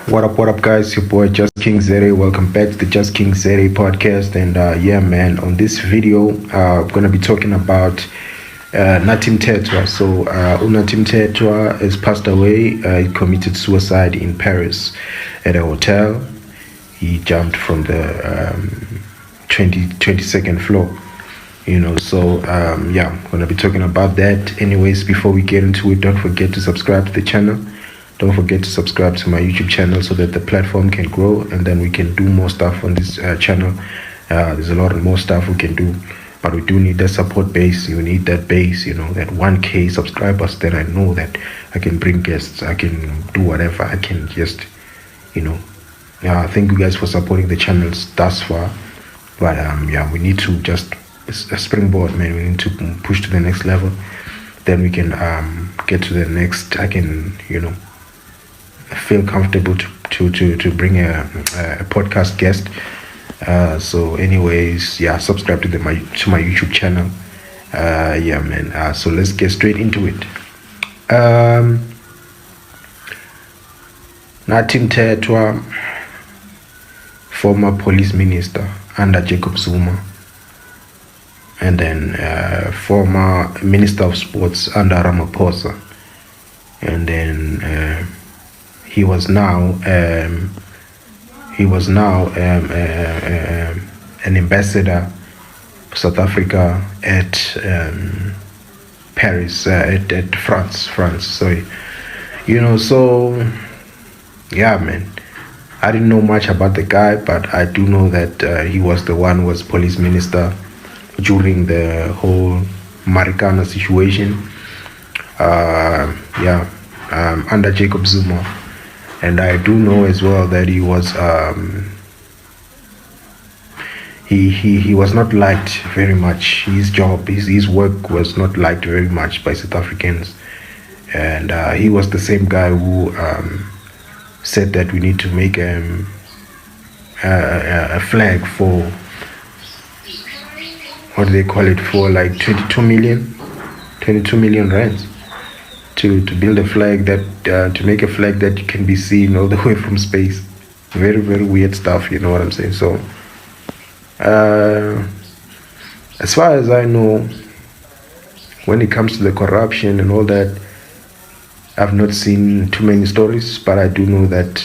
What up, guys? Your boy Just King Zere. Welcome back to the Just King Zere podcast. And yeah, man, on this video, I'm gonna be talking about Nathi Mthethwa. So, Nathi Mthethwa has passed away. He committed suicide in Paris at a hotel. He jumped from the 22nd floor. Yeah, I'm gonna be talking about that. Anyways, before we get into it, don't forget to subscribe to the channel. Don't forget to subscribe to my YouTube channel so that the platform can grow and then we can do more stuff on this channel. There's a lot of more stuff we can do, but we do need that support base. You need that base, that 1K subscribers. Then I know that I can bring guests, I can do whatever. I can just, thank you guys for supporting the channels thus far. But yeah, we need to just a springboard, man. We need to push to the next level. Then we can get to the next. I can, feel comfortable to bring a podcast guest. So anyways, yeah, subscribe to my YouTube channel. Yeah, man. So let's get straight into it. Nathi Mthethwa, former police minister under Jacob Zuma, and then former minister of sports under Ramaphosa, and then he was now an ambassador for South Africa at Paris, at France. Sorry, So yeah, man. I didn't know much about the guy, but I do know that he was the one who was police minister during the whole Marikana situation. Under Jacob Zuma. And I do know as well that he was he was not liked very much. His job, his work was not liked very much by South Africans. And he was the same guy who said that we need to make a flag for, what do they call it, for like 22 million rands. To build a flag that to make a flag that can be seen all the way from space. Very, very weird stuff, you know what I'm saying? So as far as I know, when it comes to the corruption and all that, I've not seen too many stories, but I do know that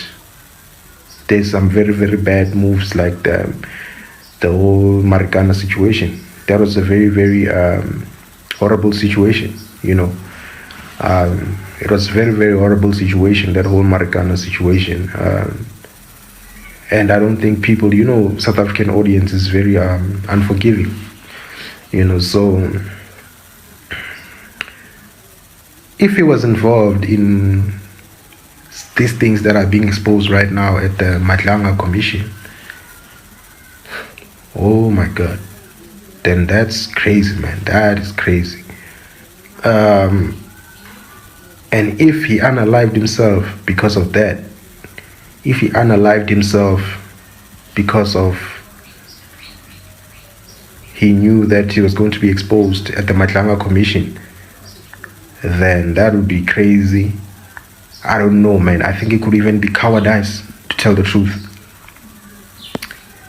there's some very, very bad moves, like the whole Marikana situation. That was a very, very horrible situation, It was a very, very horrible situation, that whole Marikana situation. And I don't think people, South African audience is very unforgiving, So if he was involved in these things that are being exposed right now at the Madlanga Commission, oh my God, then that's crazy, man. That is crazy. And if he unalived himself because of that, if he unalived himself because of he knew that he was going to be exposed at the Madlanga Commission, then that would be crazy. I don't know, man. I think it could even be cowardice, to tell the truth.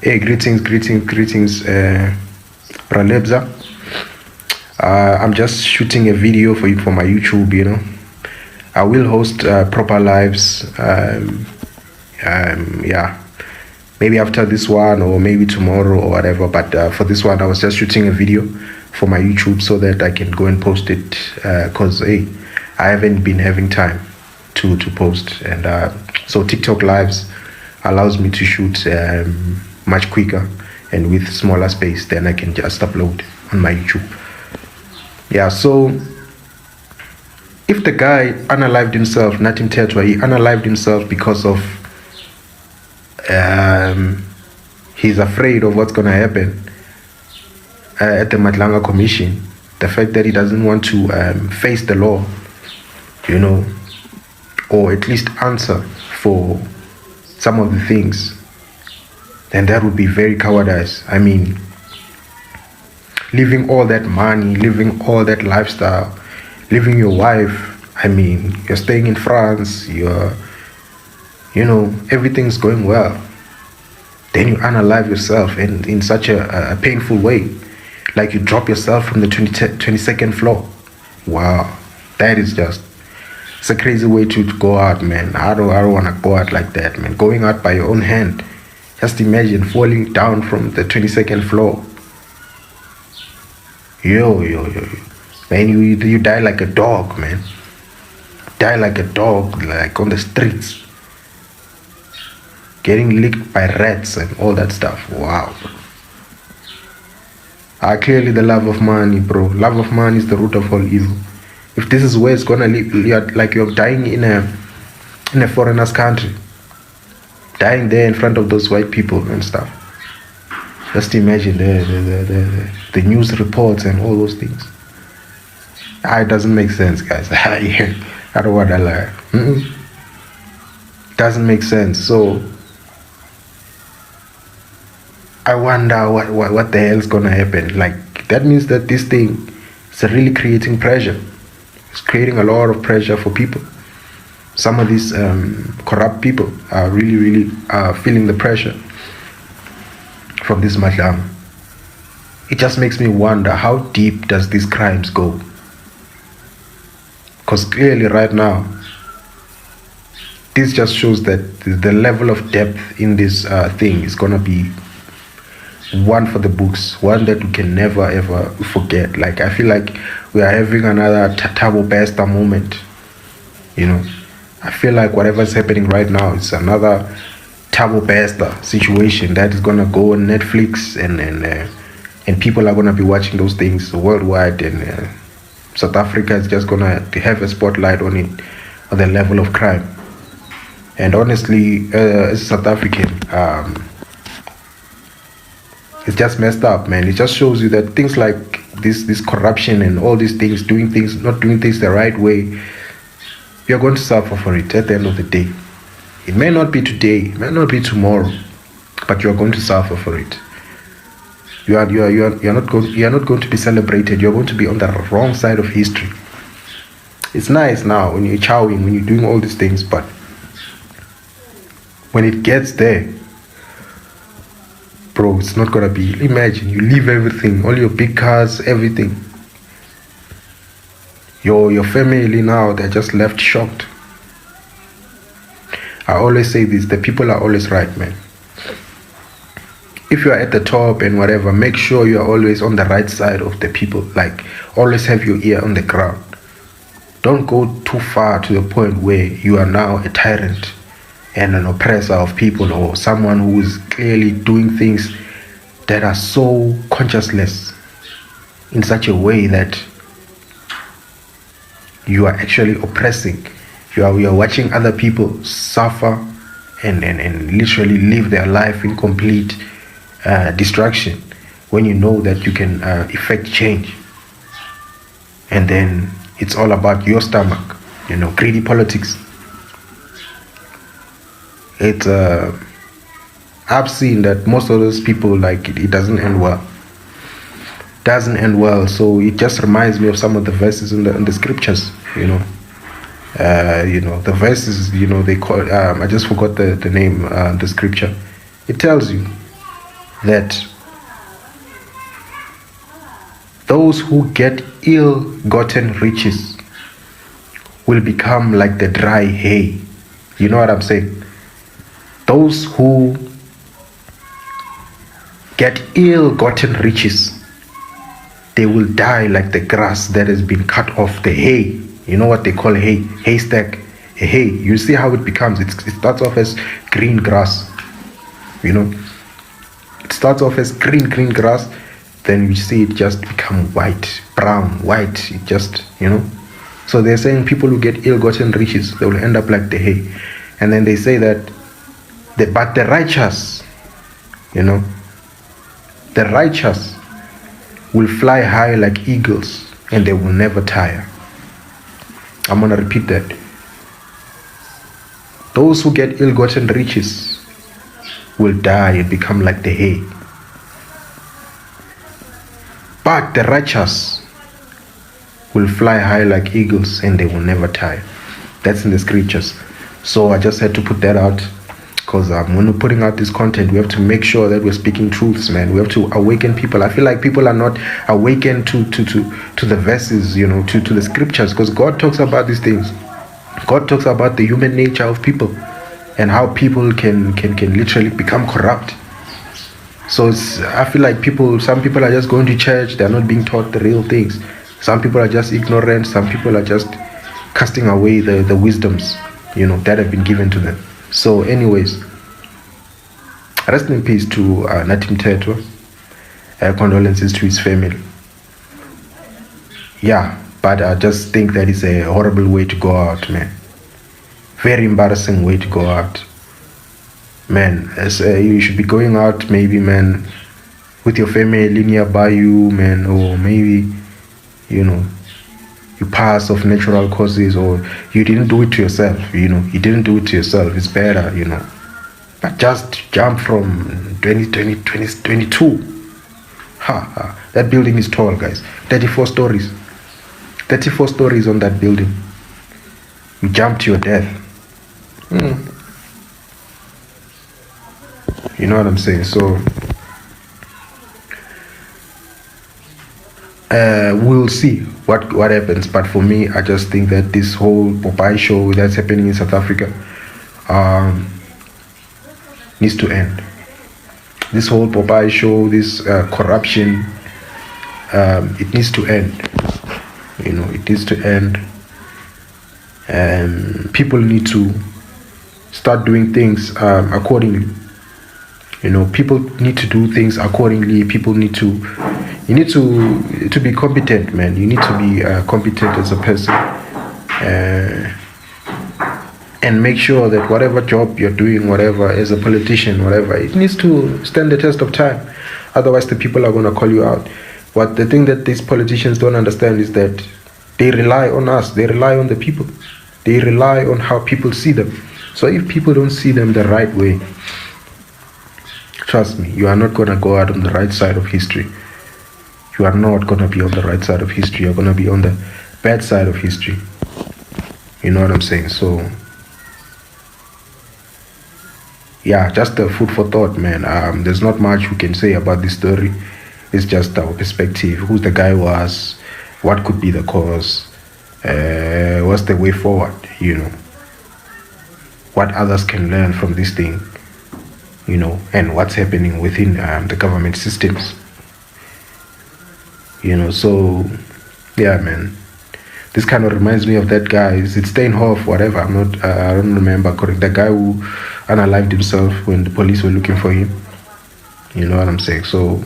Hey, greetings, Ralebza. I'm just shooting a video for you for my YouTube, I will host proper lives. Yeah, maybe after this one or maybe tomorrow or whatever. But for this one, I was just shooting a video for my YouTube so that I can go and post it. Cause hey, I haven't been having time to post, and so TikTok lives allows me to shoot much quicker and with smaller space. Then I can just upload on my YouTube. Yeah, so. If the guy unalived himself, Nathi Mthethwa, he unalived himself because of he's afraid of what's going to happen at the Madlanga Commission. The fact that he doesn't want to face the law, or at least answer for some of the things, then that would be very cowardice. I mean, living all that money, living all that lifestyle, leaving your wife. I mean, you're staying in France, you're everything's going well. Then you unalive yourself in such a painful way. Like you drop yourself from the 22nd floor. Wow. That is just, it's a crazy way to go out, man. I don't want to go out like that, man. Going out by your own hand. Just imagine falling down from the 22nd floor. Yo. Man, you die like a dog, man. Die like a dog, like on the streets. Getting licked by rats and all that stuff. Wow. Clearly the love of money, bro. Love of money is the root of all evil. If this is where it's gonna live, you're dying in a foreigner's country. Dying there in front of those white people and stuff. Just imagine the news reports and all those things. It doesn't make sense, guys. I don't want to lie. Doesn't make sense. So I wonder what the hell is gonna happen. Like, that means that this thing is really creating pressure. It's creating a lot of pressure for people. Some of these corrupt people are really feeling the pressure from this madam. It just makes me wonder, how deep does these crimes go? Because clearly right now, this just shows that the level of depth in this thing is gonna be one for the books, one that we can never ever forget. Like, I feel like we are having another Thabo Bester moment. I feel like whatever's happening right now is another Thabo Bester situation that is gonna go on Netflix, and people are gonna be watching those things worldwide, and South Africa is just gonna have a spotlight on it, on the level of crime. And honestly, as a South African, it's just messed up, man. It just shows you that things like this corruption and all these things, not doing things the right way, you're going to suffer for it at the end of the day. It may not be today, it may not be tomorrow, but you're going to suffer for it. You're not going to be celebrated. You're going to be on the wrong side of history. It's nice now when you're chowing, when you're doing all these things, but when it gets there, bro, it's not gonna be. Imagine you leave everything, all your big cars, everything. Your family now, they're just left shocked. I always say this, the people are always right, man. If you are at the top and whatever, make sure you are always on the right side of the people. Like, always have your ear on the ground. Don't go too far to the point where you are now a tyrant and an oppressor of people, or someone who is clearly doing things that are so conscienceless in such a way that you are actually oppressing. You are watching other people suffer and literally live their life in complete destruction, when you know that you can effect change. And then it's all about your stomach, greedy politics. I've seen that most of those people, like, it doesn't end well. So it just reminds me of some of the verses in the scriptures. The verses, they call, I just forgot the name, the scripture. It tells you that those who get ill-gotten riches will become like the dry hay. You know what I'm saying? Those who get ill-gotten riches, they will die like the grass that has been cut off, the hay. You know what they call hay? Haystack. A hay. You see how it becomes. It starts off as green grass. It starts off as green grass. Then you see it just become white, brown, white. It just, So they're saying people who get ill-gotten riches, they will end up like the hay. And then they say that, but the righteous, the righteous will fly high like eagles, and they will never tire. I'm going to repeat that. Those who get ill-gotten riches will die and become like the hay. But the righteous will fly high like eagles, and they will never tire. That's in the scriptures. So I just had to put that out, because when we're putting out this content, we have to make sure that we're speaking truths, man. We have to awaken people. I feel like people are not awakened to the verses, to the scriptures, because God talks about these things. God talks about the human nature of people and how people can literally become corrupt. So I feel like some people are just going to church, they're not being taught the real things. Some people are just ignorant, some people are just casting away the wisdoms, that have been given to them. So anyways, rest in peace to Nathi Mthethwa. Condolences to his family. Yeah, but I just think that it's a horrible way to go out, man. Very embarrassing way to go out. Man, you should be going out maybe, man, with your family nearby you, man, or maybe, you pass of natural causes, or you didn't do it to yourself, you didn't do it to yourself. It's better, but just jump from 2022. That building is tall, guys. 34 stories. 34 stories on that building. You jump to your death. You know what I'm saying? So we'll see what happens. But for me, I just think that this whole Popeye show that's happening in South Africa needs to end. This whole Popeye show, this corruption, it needs to end. It needs to end. People need to start doing things accordingly. People need to do things accordingly. You need to be competent, man. You need to be competent as a person, and make sure that whatever job you're doing, whatever, as a politician, whatever, it needs to stand the test of time. Otherwise, the people are going to call you out. But the thing that these politicians don't understand is that they rely on us. They rely on the people. They rely on how people see them. So if people don't see them the right way, trust me, you are not going to go out on the right side of history. You are not going to be on the right side of history. You're going to be on the bad side of history. You know what I'm saying? So, yeah, just a food for thought, man. There's not much we can say about this story. It's just our perspective. Who the guy was, what could be the cause, what's the way forward, what others can learn from this thing, and what's happening within the government systems. So, yeah, man. This kind of reminds me of that guy. Is it Steinhoff, whatever? I don't remember correct. The guy who unalived himself when the police were looking for him. You know what I'm saying? So,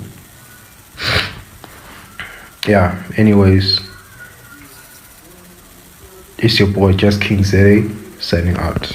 yeah, anyways, it's your boy Just King Zay signing out.